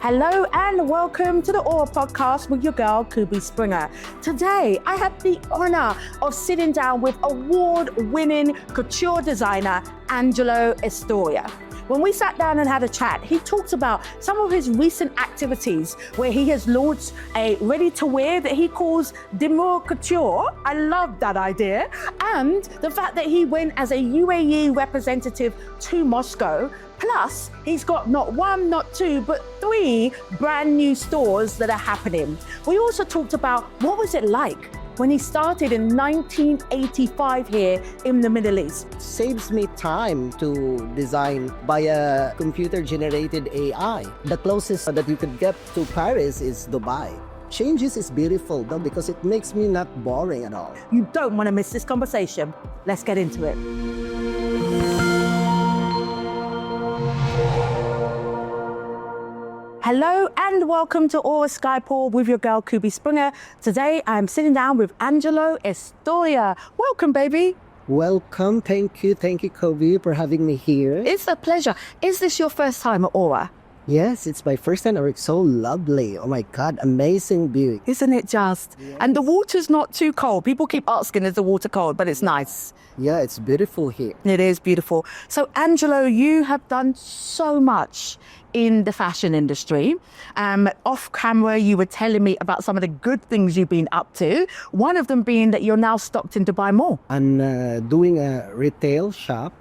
Hello and welcome to the Aura podcast with your girl, Kubi Springer. Today, I have the honor of sitting down with award-winning couture designer, Angelo Estera. When we sat down and had a chat, he talked about some of his recent activities where he has launched a ready-to-wear that he calls Demure Couture. I love that idea. And the fact that he went as a UAE representative to Moscow. Plus, he's got not one, not two, but 3 brand new stores that are happening. We also talked about what was it like when he started in 1985 here in the Middle East. Saves me time to design by a computer-generated AI. The closest that you could get to Paris is Dubai. Changes is beautiful though because it makes me not boring at all. You don't want to miss this conversation. Let's get into it. Hello and welcome to Aura Skypool with your girl Kubi Springer. Today I'm sitting down with Angelo Estera. Welcome, baby. Welcome, thank you Kubi for having me here. It's a pleasure. Is this your first time at Aura? Yes, it's my first time. It's so lovely. Oh my God, amazing view. Isn't it just? Yes. And the water's not too cold. People keep asking, is the water cold? But it's nice. Yeah, it's beautiful here. It is beautiful. So Angelo, you have done so much in the fashion industry. Off camera, you were telling me about some of the good things you've been up to. One of them being that you're now stocked in Dubai Mall. I'm doing a retail shop.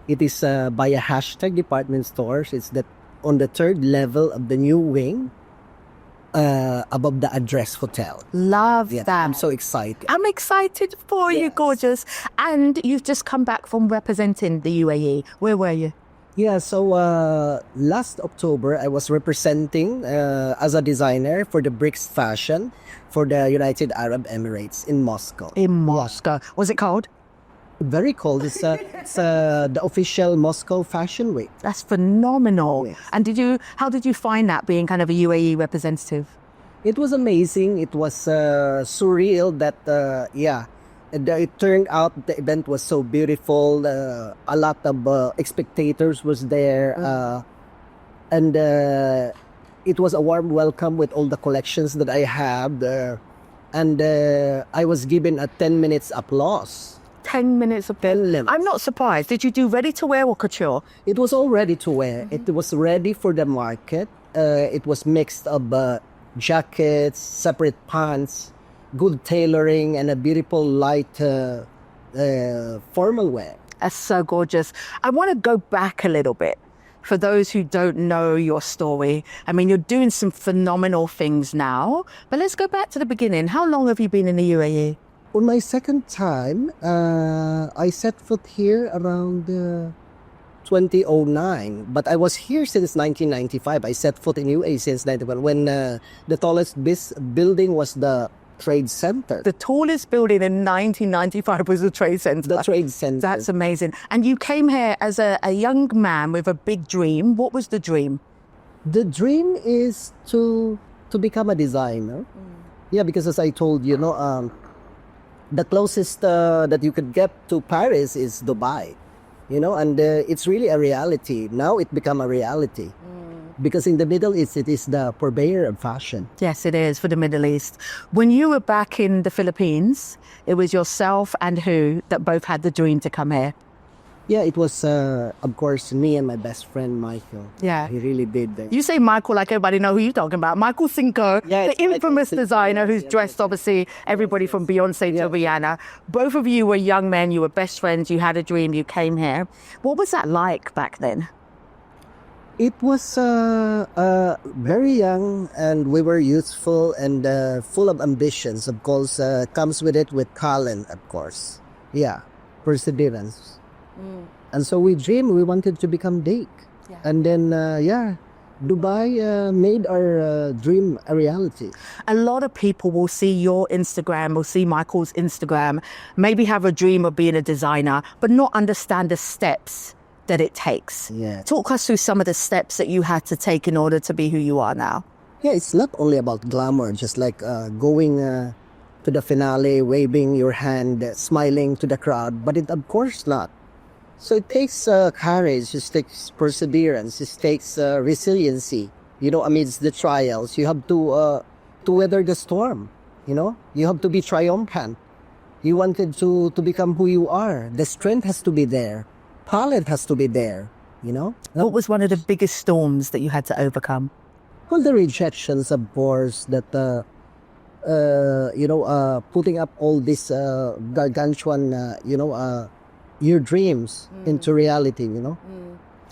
It is by a hashtag department stores. It's that on the 3rd level of the new wing above the Address Hotel. Love that. I'm so excited. I'm excited for you, gorgeous. And you've just come back from representing the UAE. Where were you? Yeah, so last October, I was representing as a designer for the BRICS Fashion for the United Arab Emirates in Moscow. In Moscow. Yeah. Was it cold? Very cold. It's the official Moscow Fashion Week. That's phenomenal. Yes. And how did you find that being kind of a UAE representative? It was amazing. It was surreal that, it turned out the event was so beautiful. A lot of spectators was there. And it was a warm welcome with all the collections that I have. And I was given a 10 minutes applause. 10 minutes of 10 minutes. I'm not surprised. Did you do ready to wear or couture? It was all ready to wear. It was ready for the market. It was mixed of jackets, separate pants, good tailoring, and a beautiful light formal wear. That's so gorgeous. I want to go back a little bit for those who don't know your story. I mean, you're doing some phenomenal things now, but let's go back to the beginning. How long have you been in the UAE? On my second time, I set foot here around 2009, but I was here since 1995. I set foot in UAE since 91 when the tallest building was the Trade Center. The tallest building in 1995 was the Trade Center. The Trade Center. That's amazing. And you came here as a young man with a big dream. What was the dream? The dream is to become a designer. Yeah, because as I told you, the closest that you could get to Paris is Dubai, and it's really a reality. Now it become a reality. Because in the Middle East, it is the purveyor of fashion. Yes, it is for the Middle East. When you were back in the Philippines, it was yourself and who that both had the dream to come here? Yeah, it was, of course, me and my best friend, Michael. Yeah. He really did that. You say Michael like everybody know who you're talking about. Michael Cinco, the infamous designer who's dressed, obviously, everybody from Beyonce to Rihanna. Both of you were young men. You were best friends. You had a dream. You came here. What was that like back then? It was very young, and we were youthful and full of ambitions. Of course, comes with it with Colin, of course. Yeah, perseverance. And so we dreamed we wanted to become Dake. Yeah. And then, Dubai made our dream a reality. A lot of people will see your Instagram, will see Michael's Instagram, maybe have a dream of being a designer, but not understand the steps that it takes. Yeah. Talk us through some of the steps that you had to take in order to be who you are now. Yeah, it's not only about glamour, just like going to the finale, waving your hand, smiling to the crowd, but it of course not. So it takes courage, it takes perseverance, it takes resiliency. amidst the trials, you have to weather the storm. You have to be triumphant. You wanted to become who you are. The strength has to be there. Talent has to be there. What was one of the biggest storms that you had to overcome? Well, the rejections, of course, that putting up all this gargantuan, your dreams into reality.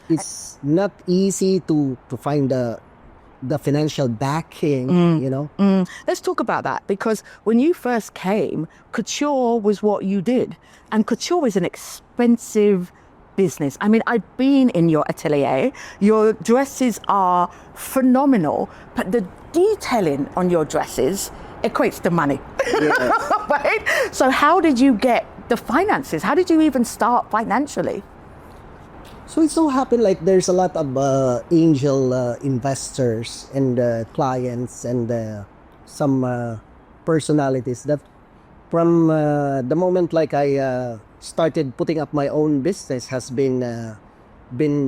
It's not easy to find the financial backing. Let's talk about that, because when you first came, couture was what you did, and couture is an expensive business. I mean, I've been in your atelier. Your dresses are phenomenal, but the detailing on your dresses equates to money. Yes. Right? So how did you get the finances? How did you even start financially? So it so happened like there's a lot of angel investors and clients and some personalities that from the moment like I started putting up my own business has been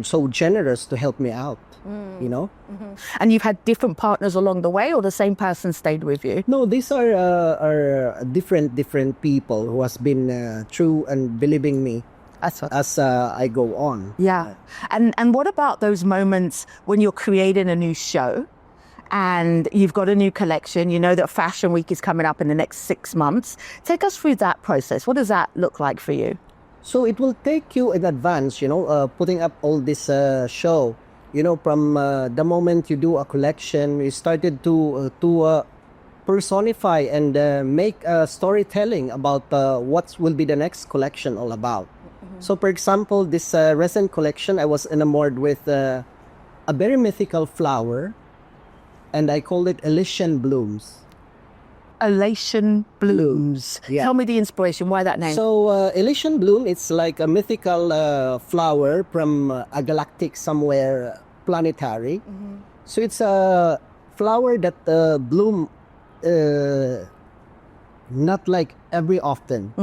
so generous to help me out. And you've had different partners along the way, or the same person stayed with you? No, these are different people who has been true and believing me as I go on. Yeah. And what about those moments when you're creating a new show and you've got a new collection? You know that Fashion Week is coming up in the next 6 months. Take us through that process. What does that look like for you? So it will take you in advance, putting up all this show. From the moment you do a collection, we started to personify and make storytelling about what will be the next collection all about. So, for example, this recent collection, I was enamored with a very mythical flower, and I called it Elysian Blooms. Elysian Blooms. Yeah. Tell me the inspiration. Why that name? So, Elysian Bloom, it's like a mythical flower from a galactic somewhere planetary. So, it's a flower that bloom not like every often.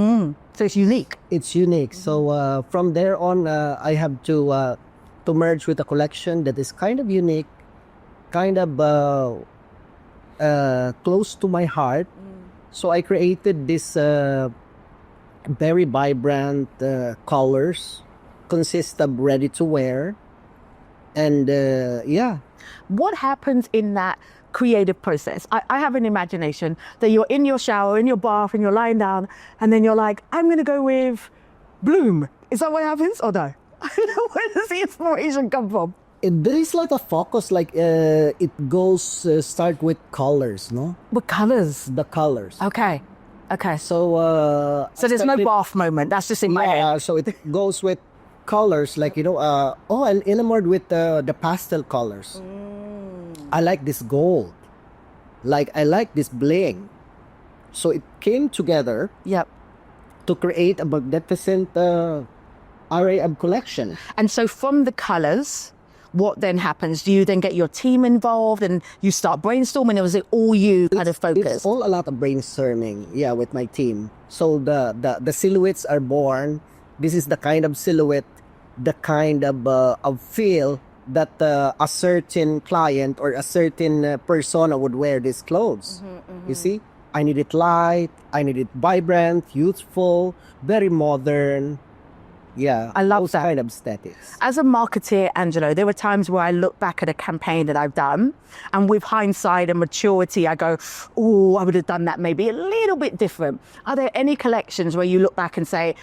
So it's unique. It's unique. So from there on, I have to merge with a collection that is kind of unique, kind of close to my heart. So I created this very vibrant colors, consist of ready to wear, and yeah. What happens in that creative process? I have an imagination that you're in your shower, in your bath, and you're lying down, and then you're like, I'm going to go with bloom. Is that what happens, or no? Where does the inspiration come from? There is like a focus, like it goes start with colors, no? What colors? The colors. Okay. So there's no bath moment. That's just in my head. So it goes with colors, like I'm enamored with the pastel colors. I like this gold. Like I like this bling. So it came together. Yep. To create a magnificent array of collection. And so from the colors, what then happens? Do you then get your team involved and you start brainstorming, or is it all you kind of focus? It's all a lot of brainstorming, yeah, with my team. So the silhouettes are born. This is the kind of silhouette, the kind of feel that a certain client or a certain persona would wear these clothes. You see? I need it light, I need it vibrant, youthful, very modern. Yeah, I love those that kind of aesthetics. As a marketeer, Angelo, there were times where I look back at a campaign that I've done, and with hindsight and maturity, I go, oh, I would have done that maybe a little bit different. Are there any collections where you look back and say,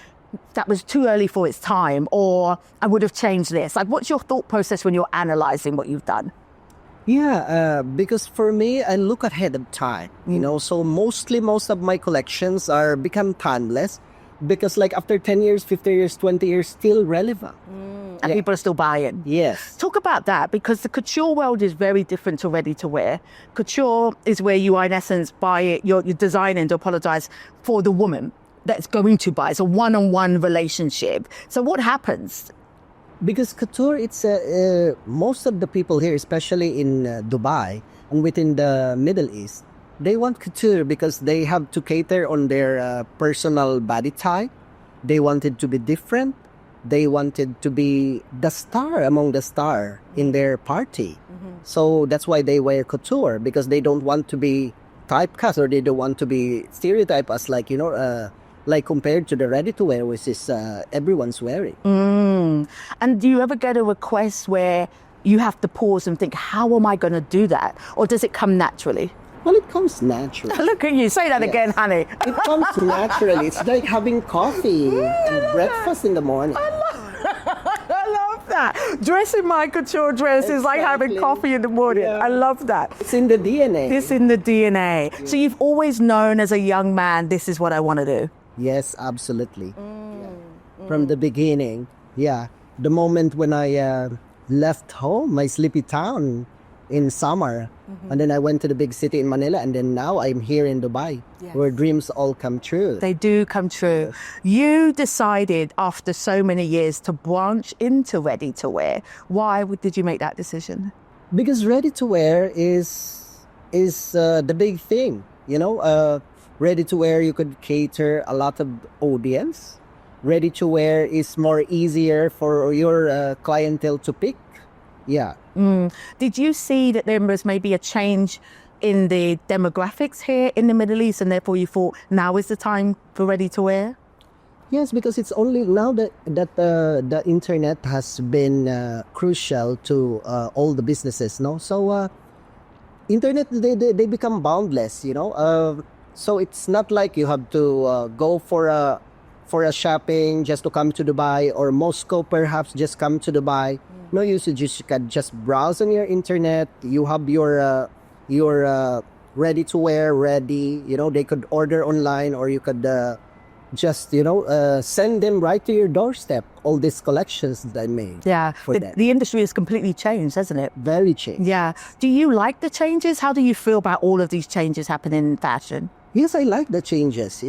that was too early for its time, or I would have changed this? Like, what's your thought process when you're analyzing what you've done? Yeah, because for me, I look ahead of time, so most of my collections are become timeless because like after 10 years, 50 years, 20 years, still relevant. And people are still buying. Yes. Talk about that, because the couture world is very different to ready to wear. Couture is where you are in essence buy it, you're designing, to apologize, for the woman that's going to buy. It's a one-on-one relationship. So what happens? Because couture, it's most of the people here, especially in Dubai and within the Middle East, they want couture because they have to cater on their personal body type. They want it to be different. they wanted to be the star among the star in their party. So that's why they wear couture, because they don't want to be typecast, or they don't want to be stereotyped as like, like compared to the ready-to-wear, which is everyone's wearing. And do you ever get a request where you have to pause and think, how am I going to do that? Or does it come naturally? Well, it comes naturally. Look at you. Say that again, honey. It comes naturally. It's like having coffee and breakfast in the morning. I love that. Dressing my couture dress is like having Exactly. coffee in the morning. Yeah. I love that. It's in the DNA. This in the DNA. So you've always known as a young man, this is what I want to do. Yes, absolutely. From the beginning, yeah. The moment when I left home, my sleepy town in summer, and then I went to the big city in Manila, and then now I'm here in Dubai, where dreams all come true. They do come true. You decided after so many years to branch into ready-to-wear. Why did you make that decision? Because ready to wear is the big thing, ready to wear, you could cater a lot of audience. Ready to wear is more easier for your clientele to pick. Yeah. Did you see that there was maybe a change in the demographics here in the Middle East, and therefore you thought now is the time for ready-to-wear? Yes, because it's only now that the internet has been crucial to all the businesses, no? So internet, they become boundless, so it's not like you have to go for a shopping just to come to Dubai, or Moscow perhaps just come to Dubai. No, you can just browse on your internet. You have your ready to wear ready. They could order online, or you could just send them right to your doorstep. All these collections that I made. Yeah, for them. the industry has completely changed, hasn't it? Very changed. Yeah. Do you like the changes? How do you feel about all of these changes happening in fashion? Yes, I like the changes.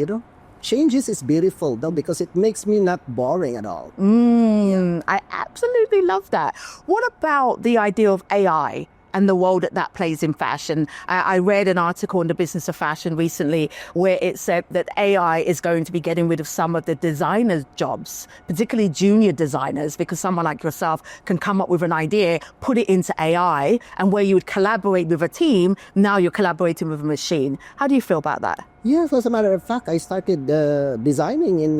Changes is beautiful though, because it makes me not boring at all. I absolutely love that. What about the idea of AI and the role that plays in fashion? I read an article in the Business of Fashion recently where it said that AI is going to be getting rid of some of the designers' jobs, particularly junior designers, because someone like yourself can come up with an idea, put it into AI, and where you would collaborate with a team, now you're collaborating with a machine. How do you feel about that? Yes, as a matter of fact, I started designing in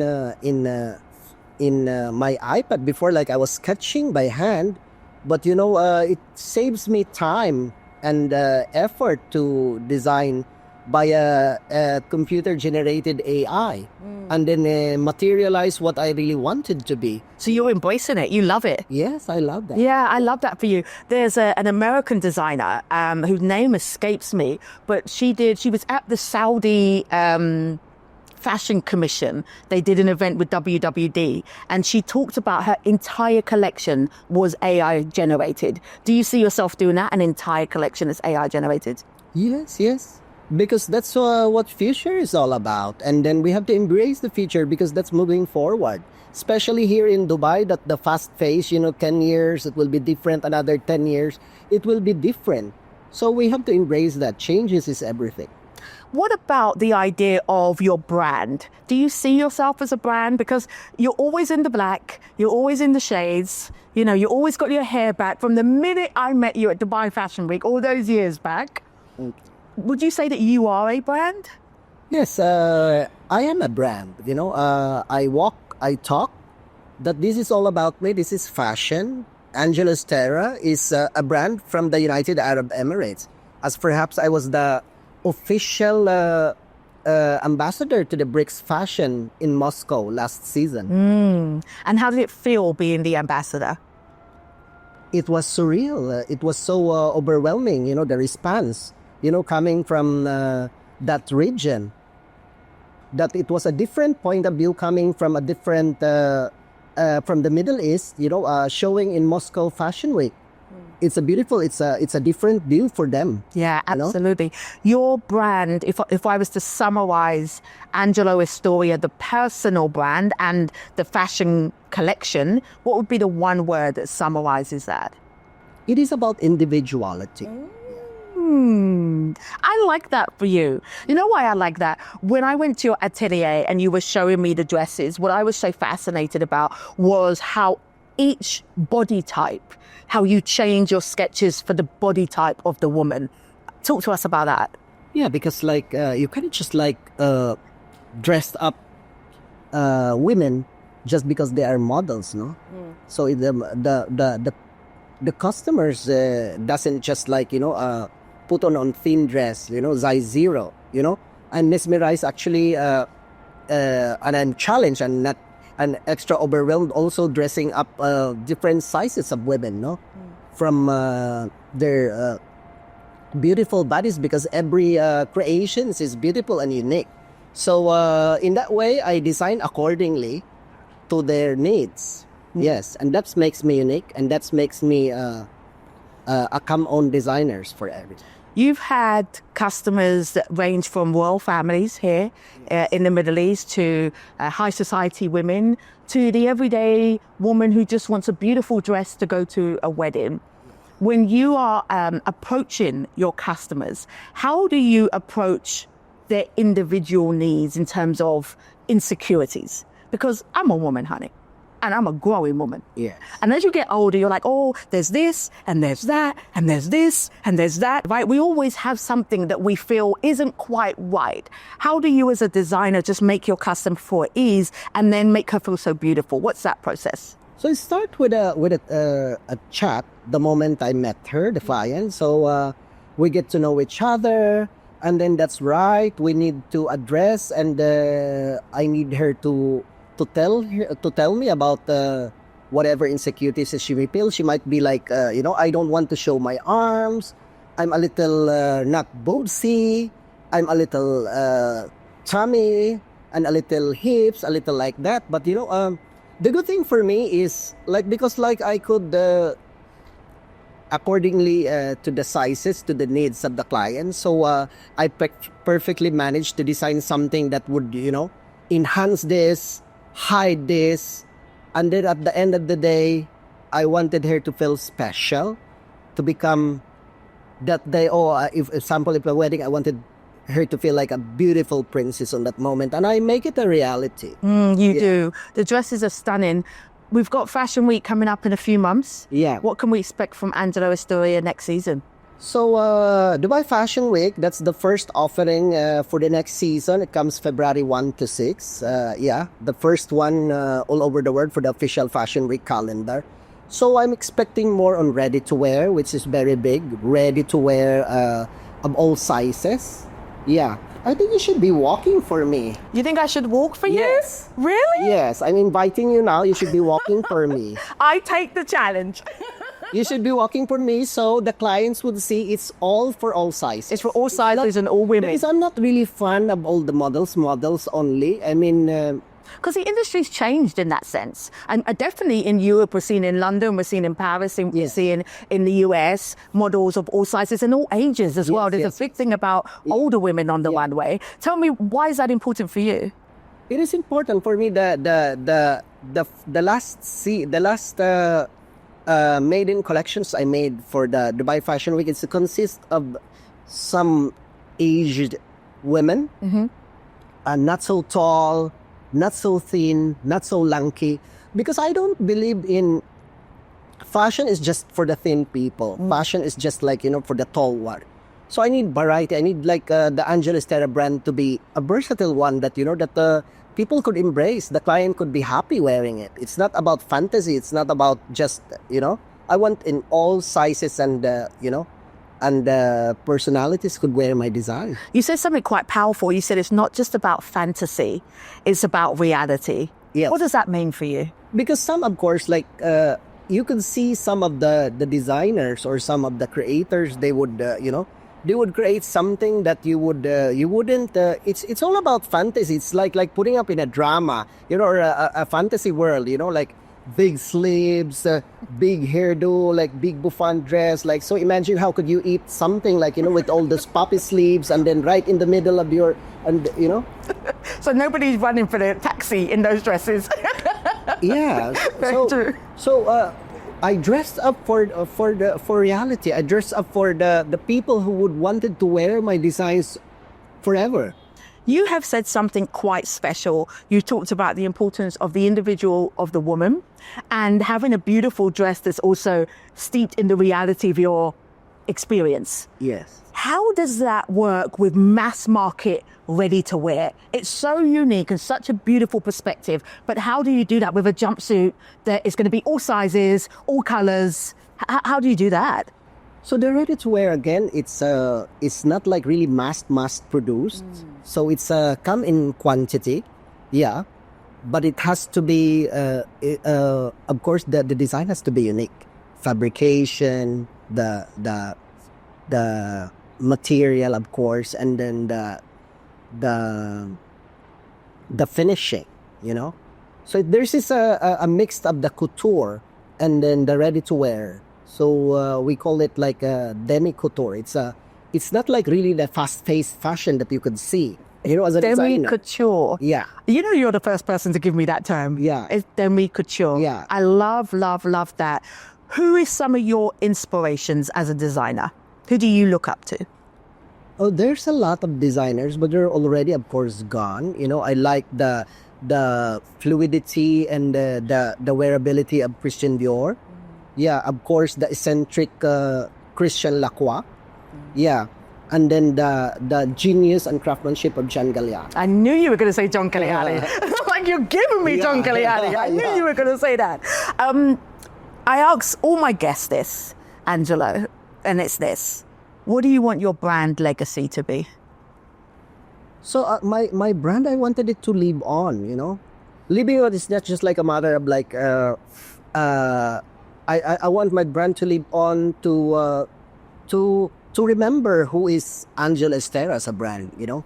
my iPad before. Like I was sketching by hand, but it saves me time and effort to design by a computer-generated AI, and then materialize what I really wanted to be. So you're embracing it. You love it. Yes, I love that. Yeah, I love that for you. There's an American designer whose name escapes me, but she was at the Saudi Fashion Commission. They did an event with WWD, and she talked about her entire collection was AI generated. Do you see yourself doing that? An entire collection is AI generated? Yes. Because that's what future is all about. And then we have to embrace the future, because that's moving forward. Especially here in Dubai, that the fast pace, 10 years, it will be different. Another 10 years, it will be different. So we have to embrace that. Changes is everything. What about the idea of your brand? Do you see yourself as a brand? Because you're always in the black, you're always in the shades, you always got your hair back. From the minute I met you at Dubai Fashion Week, all those years back, would you say that you are a brand? Yes, I am a brand. I walk, I talk, that this is all about me. This is fashion. Angelo Estera is a brand from the United Arab Emirates. As perhaps I was the official ambassador to the BRICS fashion in Moscow last season. And how did it feel being the ambassador? It was surreal. It was so overwhelming, the response, coming from that region. That it was a different point of view coming from a different, from the Middle East, showing in Moscow Fashion Week. It's a different view for them. Yeah, absolutely. Your brand, if I was to summarize Angelo Estera, the personal brand and the fashion collection, what would be the one word that summarizes that? It is about individuality. mind. I like that for you. You know why I like that? When I went to your atelier and you were showing me the dresses, what I was so fascinated about was how each body type, how you change your sketches for the body type of the woman. Talk to us about that. Yeah, because like you can't just like dressed up women just because they are models, no? So the customers doesn't just like put on thin dress, size 0, and mesmerize actually and I'm challenged and not and extra overwhelmed also dressing up different sizes of women, no, from their beautiful bodies, because every creation is beautiful and unique. So in that way, I design accordingly to their needs. Yes, and that makes me unique, and that makes me a come-on designers for everything. You've had customers that range from royal families here in the Middle East to high society women to the everyday woman who just wants a beautiful dress to go to a wedding. When you are approaching your customers, how do you approach their individual needs in terms of insecurities? Because I'm a woman, honey, and I'm a growing woman. Yes. And as you get older, you're like, oh, there's this, and there's that, and there's this, and there's that, right? We always have something that we feel isn't quite right. How do you as a designer just make your customer feel at ease and then make her feel so beautiful? What's that process? So I start with a chat the moment I met her, the client. So we get to know each other, and then that's right. We need to address, and I need her to tell me about whatever insecurities she may feel. She might be like, I don't want to show my arms. I'm a little not boobsy. I'm a little tummy and a little hips, a little like that. But the good thing for me is because I could accordingly to the sizes, to the needs of the client. So I perfectly managed to design something that would enhance this, hide this, and then at the end of the day, I wanted her to feel special, to become that day. If example, if a wedding, I wanted her to feel like a beautiful princess on that moment, and I make it a reality. You do. The dresses are stunning. We've got Fashion Week coming up in a few months. Yeah. What can we expect from Angelo Estera next season? So Dubai Fashion Week, that's the first offering for the next season. It comes February 1 to 6. The first one all over the world for the official Fashion Week calendar. So I'm expecting more on ready to wear, which is very big. Ready to wear of all sizes. Yeah. I think you should be walking for me. You think I should walk for Yes. you? Really? Yes, I'm inviting you now. You should be walking for me. I take the challenge. You should be walking for me so the clients would see it's all for all sizes. It's for all sizes and all women. Because I'm not really fan of all the models only. I mean... Because the industry's changed in that sense. And definitely in Europe, we're seeing in London, we're seeing in Paris, we're seeing in the US, models of all sizes and all ages as well. There's a big thing about older women on the runway. Tell me, why is that important for you? It is important for me. The last maiden collections I made for the Dubai Fashion Week, it consists of some aged women, not so tall, not so thin, not so lanky, because I don't believe in fashion is just for the thin people. Fashion is just like, for the tall one. So I need variety. I need the Angelo Estera brand to be a versatile one that, that people could embrace. The client could be happy wearing it. It's not about fantasy. It's not about just, I want in all sizes and, and personalities could wear my design. You said something quite powerful. You said it's not just about fantasy, it's about reality. Yes. What does that mean for you? Because some, of course, you could see some of the designers or some of the creators, they would, they would create something that you wouldn't, it's all about fantasy. It's like putting up in a drama, or a fantasy world, like big sleeves, big hairdo, big bouffant dress. So imagine how could you eat something with all those puppy sleeves and then right in the middle of your, So nobody's running for the taxi in those dresses. Yeah. Very true. So I dressed up for reality. I dressed up for the people who would wanted to wear my designs forever. You have said something quite special. You talked about the importance of the individual, of the woman, and having a beautiful dress that's also steeped in the reality of your experience. Yes. How does that work with mass market ready to wear? It's so unique and such a beautiful perspective, but how do you do that with a jumpsuit that is going to be all sizes, all colors? How do you do that? So the ready to wear again, it's not like really mass produced. So it's come in quantity, yeah, but it has to be of course the design has to be unique, fabrication, the material, of course, and then the finishing, you know. So there's this a mix of the couture and then the ready to wear. So we call it like a demi couture. It's not like really the fast-paced fashion that you could see, you know, as a Demi designer. couture. Yeah. You know, you're the first person to give me that term. Yeah. It's demi couture. Yeah. I love that. Who is some of your inspirations as a designer? Who do you look up to? Oh, there's a lot of designers, but they're already, of course, gone. You know, I like the fluidity and the wearability of Christian Dior. Yeah, of course, the eccentric Christian Lacroix. Yeah, and then the genius and craftsmanship of Gian Galliano. I knew you were going to say John Galliani. Like you're giving me John Galliani. I knew you were going to say that. I ask all my guests this, Angelo, and it's this. What do you want your brand legacy to be? So my brand, I wanted it to live on, you know. Living on is not just like a matter of like, I want my brand to live on to remember who is Angelo Estera as a brand, you know.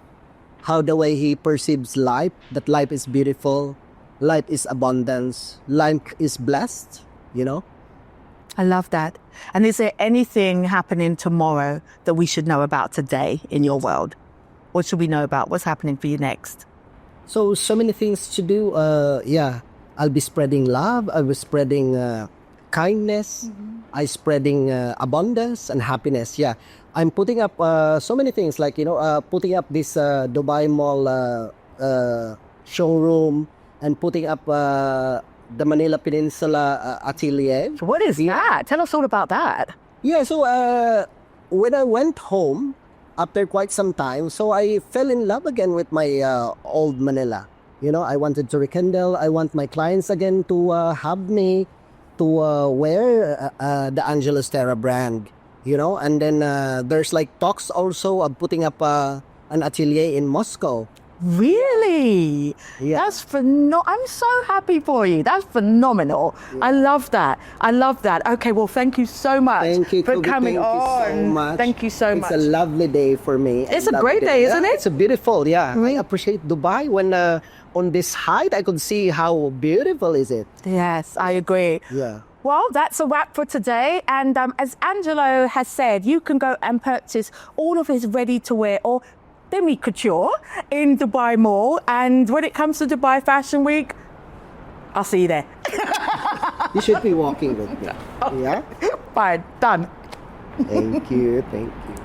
How the way he perceives life, that life is beautiful, life is abundance, life is blessed, you know. I love that. And is there anything happening tomorrow that we should know about today in your world? What should we know about? What's happening for you next? So many things to do. Yeah, I'll be spreading love. I'll be spreading kindness. I'm spreading abundance and happiness. Yeah, I'm putting up so many things, like, you know, putting up this Dubai Mall showroom, and putting up the Manila Peninsula atelier. What is that? Tell us all about that. Yeah, so when I went home after quite some time, so I fell in love again with my old Manila. You know, I wanted to rekindle. I want my clients again to have me to wear the Angelo Estera brand, you know. And then there's like talks also of putting up an atelier in Moscow. Really? Yeah. That's phenomenal. I'm so happy for you. That's phenomenal. Yeah. I love that. I love that. Okay, well, thank you so much for Kubi, coming on. Thank you so much. Thank you so much. It's a lovely day for me. It's a great day, isn't it? It's a beautiful, yeah. I appreciate Dubai when on this height I could see how beautiful is it. Yes, I agree. Yeah. Well, that's a wrap for today. And as Angelo has said, you can go and purchase all of his ready-to-wear or demi couture in Dubai Mall. And when it comes to Dubai Fashion Week, I'll see you there. You should be walking with me. Yeah? Fine, done. Thank you. Thank you.